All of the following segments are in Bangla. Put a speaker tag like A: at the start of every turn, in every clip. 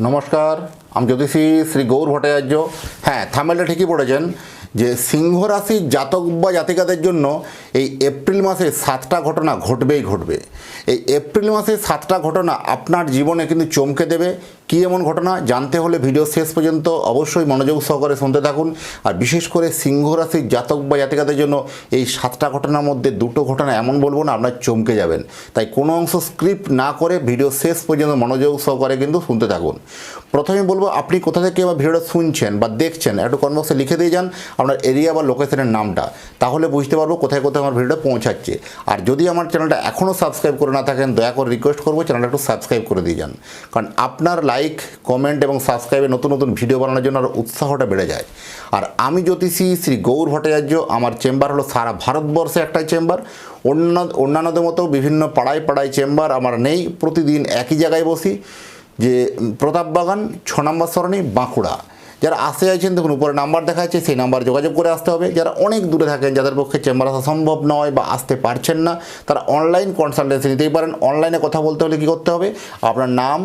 A: নমস্কার, আমি জ্যোতিষী শ্রী গৌর ভট্টাচার্য। হ্যাঁ, থাম্বনেলটা ঠিকই পড়েছেন যে সিংহ রাশির জাতক বা জাতিকাদের জন্য এই এপ্রিল মাসে 7টা ঘটনা ঘটবেই ঘটবে। এই এপ্রিল মাসে 7টা ঘটনা আপনার জীবনে কিন্তু চমকে দেবে। কী এমন ঘটনা জানতে হলে ভিডিও শেষ পর্যন্ত অবশ্যই মনোযোগ সহকারে শুনতে থাকুন। আর বিশেষ করে সিংহ রাশির জাতক বা জাতিকাদের জন্য এই 7টা ঘটনার মধ্যে 2টো ঘটনা এমন বলবো না আপনার চমকে যাবেন। তাই কোনো অংশ স্ক্রিপ্ট না করে ভিডিও শেষ পর্যন্ত মনোযোগ সহকারে কিন্তু শুনতে থাকুন। প্রথমে বলবো, আপনি কোথা থেকে আমার ভিডিওটা শুনছেন বা দেখছেন একটু কমেন্ট বক্সে লিখে দিয়ে যান আপনার এরিয়া বা লোকেশনের নামটা, তাহলে বুঝতে পারবো কোথায় কোথায় আমার ভিডিওটা পৌঁছাচ্ছে। আর যদি আমার চ্যানেলটা এখনও সাবস্ক্রাইব করে না থাকেন, দয়া করে রিকোয়েস্ট করবো চ্যানেলটা একটু সাবস্ক্রাইব করে দিয়ে যান, কারণ আপনার লাইক, কমেন্ট এবং সাবস্ক্রাইবে নতুন নতুন ভিডিও বানানোর জন্য আরও উৎসাহটা বেড়ে যায়। আর আমি জ্যোতিষী শ্রী গৌর ভট্টাচার্য, আমার চেম্বার হলো সারা ভারতবর্ষে একটাই চেম্বার। অন্যান্যদের মতো বিভিন্ন পাড়ায় পাড়ায় চেম্বার আমার নেই। প্রতিদিন একই জায়গায় বসি, যে প্রতাপবাগান 6 নম্বর সরণি, বাঁকুড়া। যারা আসতে চাইছেন দেখুন উপরে নাম্বার দেখা যাচ্ছে, সেই নাম্বার যোগাযোগ করে আসতে হবে। যারা অনেক দূরে থাকেন, যাদের পক্ষে চেম্বার আসা সম্ভব নয় বা আসতে পারছেন না, তারা অনলাইন কনসালটেন্সি নিতেই পারেন। অনলাইনে কথা বলতে হলে কী করতে হবে, আপনার নাম,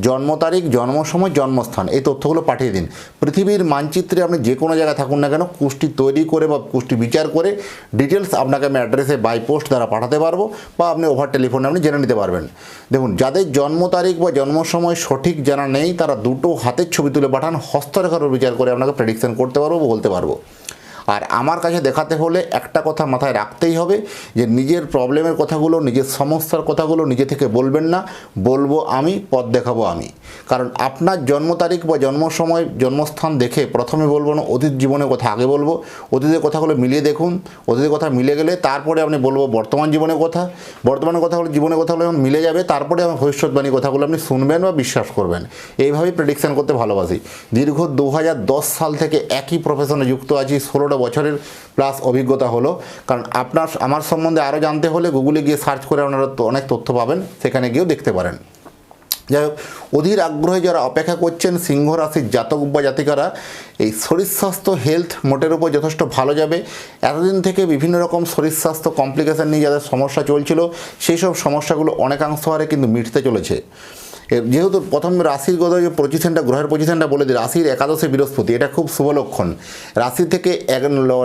A: জন্ম তারিখ, জন্ম সময়, জন্মস্থান এই তথ্যগুলো পাঠিয়ে দিন। পৃথিবীর মানচিত্রে আপনি যে কোনো জায়গায় থাকুন না কেন, কুষ্টি তৈরি করে বা কুষ্টি বিচার করে ডিটেলস আপনাকে আমি অ্যাড্রেসে বাই পোস্ট দ্বারা পাঠাতে পারবো, বা আপনি ওভার টেলিফোনে আপনি জেনে নিতে পারবেন। দেখুন, যাদের জন্ম তারিখ বা জন্ম সময় সঠিক জানা নেই, তারা দুটো হাতের ছবি তুলে পাঠান, হস্তরেখার বিচার করে আপনাকে প্রেডিকশন করতে পারবো, বলতে পারবো। আর আমার কাছে দেখাতে হলে একটা কথা মাথায় রাখতেই হবে, যে নিজের প্রবলেমের কথাগুলো, নিজের সমস্যার কথাগুলো নিজে থেকে বলবেন না, বলবো আমি, পথ দেখাবো আমি। কারণ আপনার জন্ম তারিখ বা জন্ম সময়, জন্মস্থান দেখে প্রথমে বলবো না, অতীত জীবনের কথা আগে বলবো। অতীতের কথাগুলো মিলিয়ে দেখুন, অতীতের কথা মিলে গেলে তারপরে আপনি বলবো বর্তমান জীবনের কথা। বর্তমানের কথাগুলো, জীবনের কথাগুলো যখন মিলে যাবে, তারপরে আমার ভবিষ্যৎবাণী কথাগুলো আপনি শুনবেন বা বিশ্বাস করবেন। এইভাবেই প্রেডিকশান করতে ভালোবাসি। দীর্ঘ 2010 সাল থেকে একই প্রফেশনে যুক্ত আছি, 16টা বছরের প্লাস অভিজ্ঞতা হলো। কারণ আমার সম্বন্ধে আরও জানতে হলে গুগলে গিয়ে সার্চ করে আপনারা অনেক তথ্য পাবেন, সেখানে গিয়েও দেখতে পারেন। যাই হোক, অধীর আগ্রহে যারা অপেক্ষা করছেন সিংহ রাশির জাতক বা জাতিকারা, এই শরীর স্বাস্থ্য হেলথ মোটের উপর যথেষ্ট ভালো যাবে। এতদিন থেকে বিভিন্ন রকম শরীর স্বাস্থ্য কমপ্লিকেশান নিয়ে যাদের সমস্যা চলছিল, সেই সব সমস্যাগুলো অনেকাংশ হারে কিন্তু মিটতে চলেছে। যেহেতু প্রথম রাশির গত যে পজিশনটা, গ্রহের পজিশনটা বলে দিই, রাশির একাদশে বৃহস্পতি, এটা খুব শুভ লক্ষণ। রাশি থেকে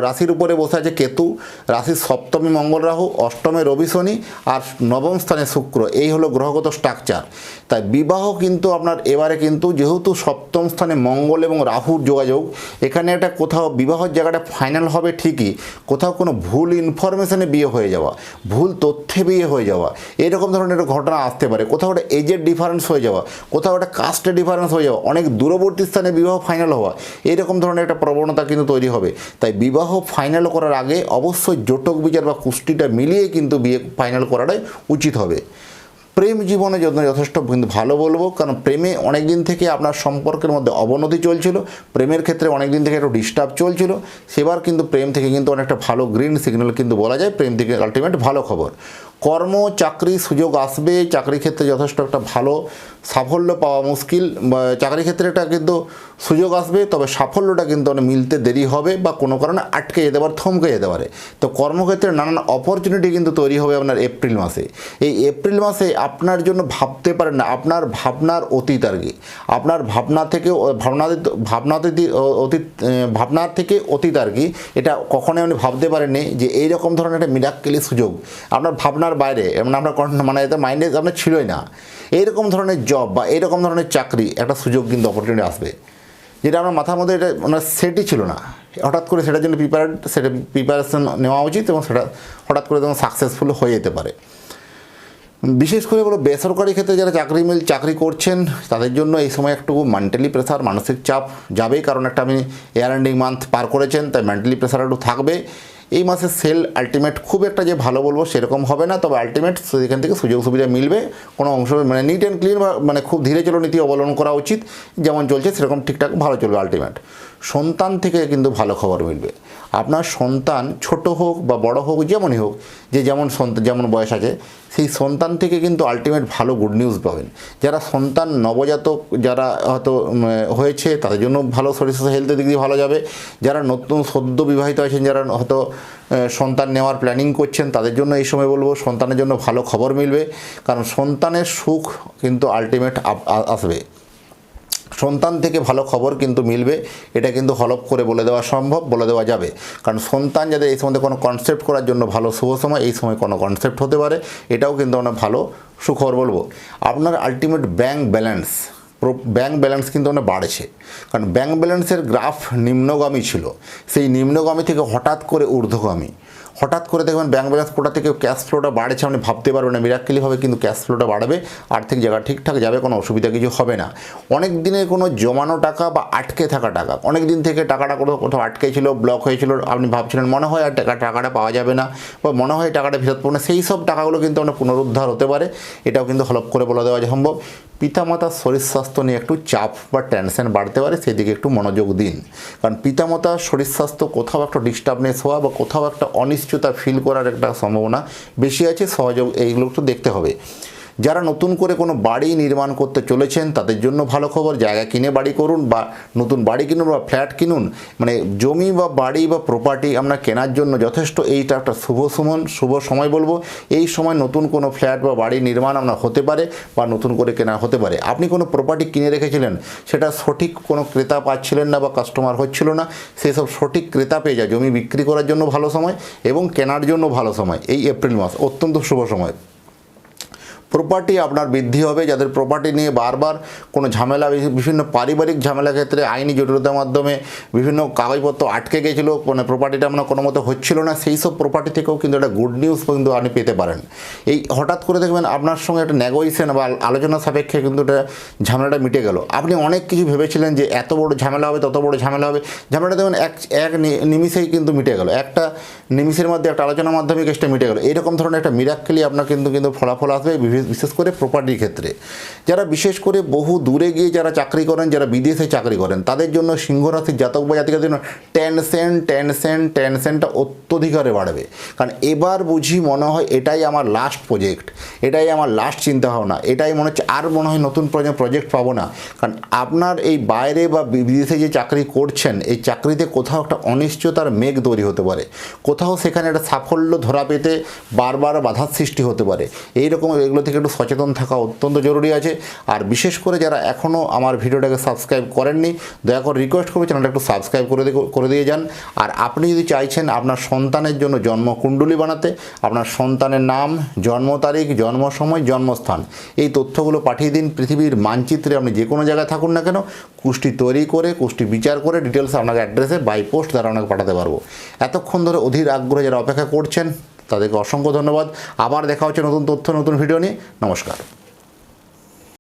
A: রাশির উপরে বসে আছে কেতু, রাশির সপ্তমী মঙ্গল রাহু, অষ্টমে রবি শনি, আর নবম স্থানে শুক্র। এই হলো গ্রহগত স্ট্রাকচার। তাই বিবাহ কিন্তু আপনার এবারে কিন্তু যেহেতু সপ্তম স্থানে মঙ্গল এবং রাহুর যোগাযোগ, এখানে একটা কোথাও বিবাহের জায়গাটা ফাইনাল হবে ঠিকই, কোথাও কোনো ভুল ইনফরমেশনে বিয়ে হয়ে যাওয়া, ভুল তথ্যে বিয়ে হয়ে যাওয়া, এরকম ধরনের ঘটনা আসতে পারে। কোথাও একটা এজের ডিফারেন্স হয়ে যাওয়া, কোথাও একটা কাস্টের ডিফারেন্স হয়ে যাওয়া, অনেক দূরবর্তী স্থানে বিবাহ ফাইনাল হওয়া, এরকম ধরনের একটা প্রবণতা কিন্তু তৈরি হবে। তাই বিবাহ ফাইনাল করার আগে অবশ্যই জটক বিচার বা কুষ্টিটা মিলিয়ে কিন্তু বিয়ে ফাইনাল করাটাই উচিত হবে। প্রেম জীবনে যথেষ্ট কিন্তু ভালো বলবো, কারণ প্রেমে অনেক দিন থেকে আপনার সম্পর্কের মধ্যে অবনতি চলছিল, প্রেমের ক্ষেত্রে অনেক দিন থেকে একটু ডিস্টার্ব চলছিল, সেবার কিন্তু প্রেম থেকে কিন্তু অনেকটা ভালো গ্রিন সিগন্যাল কিন্তু বলা যায়, প্রেম থেকে আলটিমেট ভালো খবর। কর্ম চাকরি সুযোগ আসবে, চাকরি ক্ষেত্রে যথেষ্ট একটা ভালো সাফল্য পাওয়া মুশকিল, চাকরি ক্ষেত্রে একটা কিন্তু সুযোগ আসবে, তবে সাফল্যটা কিন্তু অনেক মিলতে দেরি হবে বা কোনো কারণে আটকে যেতে পারে, থমকে যেতে পারে। তো কর্মক্ষেত্রে নানান অপরচুনিটি কিন্তু তৈরি হবে আপনার এপ্রিল মাসে। এই এপ্রিল মাসে আপনার জন্য ভাবতে পারেন না, আপনার ভাবনার অতীত আর কি, আপনার ভাবনার থেকে অতীত আর কি, এটা কখনোই আপনি ভাবতে পারেননি যে এইরকম ধরনের একটা মিরাক্কেলি সুযোগ আপনার ভাবনার বাইরে, আপনার এতে মাইন্ডে আপনার ছিলই না। এইরকম ধরনের জব বা এইরকম ধরনের চাকরি একটা সুযোগ কিন্তু অপরচুনিটি আসবে, যেটা আমার মাথার মধ্যে এটা ওনার সেটই ছিল না। হঠাৎ করে সেটার জন্য প্রিপারেশন নেওয়া উচিত, এবং সেটা হঠাৎ করে তখন সাকসেসফুল হয়ে যেতে পারে। বিশেষ করে বলো বেসরকারি ক্ষেত্রে যারা চাকরি করছেন, তাদের জন্য এই সময় একটু মেন্টালি প্রেশার, মানসিক চাপ যাবেই, কারণ একটা আমি এয়ার এন্ডিং মান্থ পার করেছেন, তাই মেন্টালি প্রেশার একটু থাকবে। এই মাসে সেল আলটিমেট খুব একটা যে ভালো বলবো সেরকম হবে না, তবে আলটিমেট সেখান থেকে সুযোগ সুবিধা মিলবে। কোনো অংশ নিট অ্যান্ড ক্লিন বা খুব ধীরে চলো নীতি অবলম্বন করা উচিত, যেমন চলছে সেরকম ঠিকঠাক ভালো চলবে আলটিমেট। সন্তান থেকে কিন্তু ভালো খবর মিলবে। আপনার সন্তান ছোট হোক বা বড় হোক, যেমনই হোক, যেমন বয়স আছে, সেই সন্তান থেকে কিন্তু আলটিমেট ভালো গুড নিউজ পাবেন। যারা সন্তান নবজাতক যারা হয়তো হয়েছে, তাদের জন্য ভালো শরীর স্বাস্থ্য হেলথের দিক দিয়ে ভালো যাবে। যারা নতুন সদ্য বিবাহিত আছেন, যারা হয়তো সন্তান নেওয়ার প্ল্যানিং করছেন, তাদের জন্য এই সময় বলবো সন্তানের জন্য ভালো খবর মিলবে, কারণ সন্তানের সুখ কিন্তু আলটিমেট আসবে। সন্তান থেকে ভালো খবর কিন্তু মিলবে, এটা কিন্তু হলফ করে বলে দেওয়া সম্ভব, বলে দেওয়া যাবে। কারণ সন্তান যাদের এই সময় কোনো কনসেপ্ট করার জন্য ভালো শুভ সময়, এই সময় কোনো কনসেপ্ট হতে পারে, এটাও কিন্তু আমরা ভালো সুখবর বলবো। আপনার আলটিমেট ব্যাংক ব্যালেন্স কিন্তু অনেক বাড়ছে, কারণ ব্যাংক ব্যালেন্সের গ্রাফ নিম্নগামী ছিল, সেই নিম্নগামী থেকে হঠাৎ করে ঊর্ধ্বগামী। হঠাৎ করে দেখবেন ব্যাংক ব্যালেন্স কোটা থেকে ক্যাশ ফ্লোটা বাড়ছে, আপনি ভাবতে পারবেন না মিরাক্কেলি হবে, কিন্তু ক্যাশ ফ্লোটা বাড়বে, আর্থিক জায়গা ঠিকঠাক যাবে, কোনো অসুবিধা কিছু হবে না। অনেক দিনের কোনো জমানো টাকা বা আটকে থাকা টাকা, অনেক দিন থেকে টাকাটা কোথাও আটকে ছিল, ব্লক হয়েছিল, আপনি ভাবছিলেন মনে হয় আর টাকাটা পাওয়া যাবে না, বা মনে হয় টাকাটা ফেরত পাবো না, সেই সব টাকাগুলো কিন্তু আপনার পুনরুদ্ধার হতে পারে, এটাও কিন্তু হলফ করে বলে দেওয়া সম্ভব। পিতামাতার শরীর স্বাস্থ্য নিয়ে একটু চাপ বা টেনশন বাড়তে পারে, সেদিকে একটু মনোযোগ দিন। কারণ পিতামাতার শরীর স্বাস্থ্য কোথাও একটা ডিস্টার্বনেস হওয়া বা কোথাও একটা অনিশ্চয়তা ফিল করার একটা সম্ভাবনা বেশি আছে, সহযোগ এইগুলো একটু দেখতে হবে। যারা নতুন করে কোনো বাড়ি নির্মাণ করতে চলেছেন তাদের জন্য ভালো খবর, জায়গা কিনে বাড়ি করুন বা নতুন বাড়ি কিনুন বা ফ্ল্যাট কিনুন, মানে জমি বা বাড়ি বা প্রপার্টি আপনার কেনার জন্য যথেষ্ট এইটা একটা শুভ সময় বলবো। এই সময় নতুন কোনো ফ্ল্যাট বা বাড়ি নির্মাণ আপনার হতে পারে বা নতুন করে কেনা হতে পারে। আপনি কোনো প্রপার্টি কিনে রেখেছিলেন, সেটা সঠিক কোনো ক্রেতা পাচ্ছিলেন না বা কাস্টমার হচ্ছিল না, সেই সব সঠিক ক্রেতা পেয়ে যায়। জমি বিক্রি করার জন্য ভালো সময় এবং কেনার জন্য ভালো সময়, এই এপ্রিল মাস অত্যন্ত শুভ সময়। প্রপার্টি আপনার বৃদ্ধি হবে, যাদের প্রপার্টি নিয়ে বারবার কোনো ঝামেলা, বিভিন্ন পারিবারিক ঝামেলার ক্ষেত্রে আইনি জটিলতার মাধ্যমে বিভিন্ন কাগজপত্র আটকে গেছিলো, মানে প্রপার্টিটা আপনার কোনো মতো হচ্ছিল না, সেই সব প্রপার্টি থেকেও কিন্তু একটা গুড নিউজ কিন্তু আপনি পেতে পারেন। এই হঠাৎ করে দেখবেন আপনার সঙ্গে একটা নেগোসিয়েশন বা আলোচনা সাপেক্ষে কিন্তু এটা ঝামেলাটা মিটে গেল। আপনি অনেক কিছু ভেবেছিলেন যে এত বড় ঝামেলা হবে, তত বড় ঝামেলা হবে, ঝামেলাটা দেখবেন এক নিমিষেই কিন্তু মিটে গেল, একটা নিমিষের মধ্যে একটা আলোচনার মাধ্যমে কেসটা মিটে গেল। এইরকম ধরনের একটা মিরাক্কেলি আপনার কিন্তু ফলাফল আসবে, বিশেষ করে প্রপার্টির ক্ষেত্রে। যারা বিশেষ করে বহু দূরে গিয়ে যারা চাকরি করেন, যারা বিদেশে চাকরি করেন, তাদের জন্য সিংহ রাশির জাতক বা জাতিকাদের জন্য টেনশনটা অত্যধিকারে বাড়বে। কারণ এবার বুঝি মনে হয় এটাই আমার লাস্ট প্রজেক্ট, এটাই আমার লাস্ট চিন্তাভাবনা, এটাই মনে হচ্ছে আর মনে হয় নতুন প্রজেক্ট পাবো না। কারণ আপনার এই বাইরে বা বিদেশে যে চাকরি করছেন, এই চাকরিতে কোথাও একটা অনিশ্চয়তার মেঘ তৈরি হতে পারে, কোথাও সেখানে একটা সাফল্য ধরা পেতে বারবার বাধার সৃষ্টি হতে পারে। এইরকম এগুলো থেকে একটু সচেতন থাকা অত্যন্ত জরুরি আছে। আর বিশেষ করে যারা এখনও আমার ভিডিওটাকে সাবস্ক্রাইব করেননি, দয়া করে রিকোয়েস্ট করবো চ্যানেলটা একটু সাবস্ক্রাইব করে দিয়ে যান। আর আপনি যদি চাইছেন আপনার সন্তানের জন্য জন্মকুণ্ডলী বানাতে, আপনার সন্তানের নাম, জন্ম তারিখ, জন্ম সময়, জন্মস্থান, এই তথ্যগুলো পাঠিয়ে দিন। পৃথিবীর মানচিত্রে আপনি যে কোনো জায়গায় থাকুন না কেন, কুষ্টি তৈরি করে, কুষ্টি বিচার করে ডিটেলস আপনাকে অ্যাড্রেসে বাই পোস্ট দ্বারা আপনাকে পাঠাতে পারবো। এতক্ষণ ধরে অধীর আগ্রহে যারা অপেক্ষা করছেন তাদেরকে অসংখ্য ধন্যবাদ। আবার দেখা হচ্ছে নতুন তথ্য, নতুন ভিডিও নিয়ে। নমস্কার।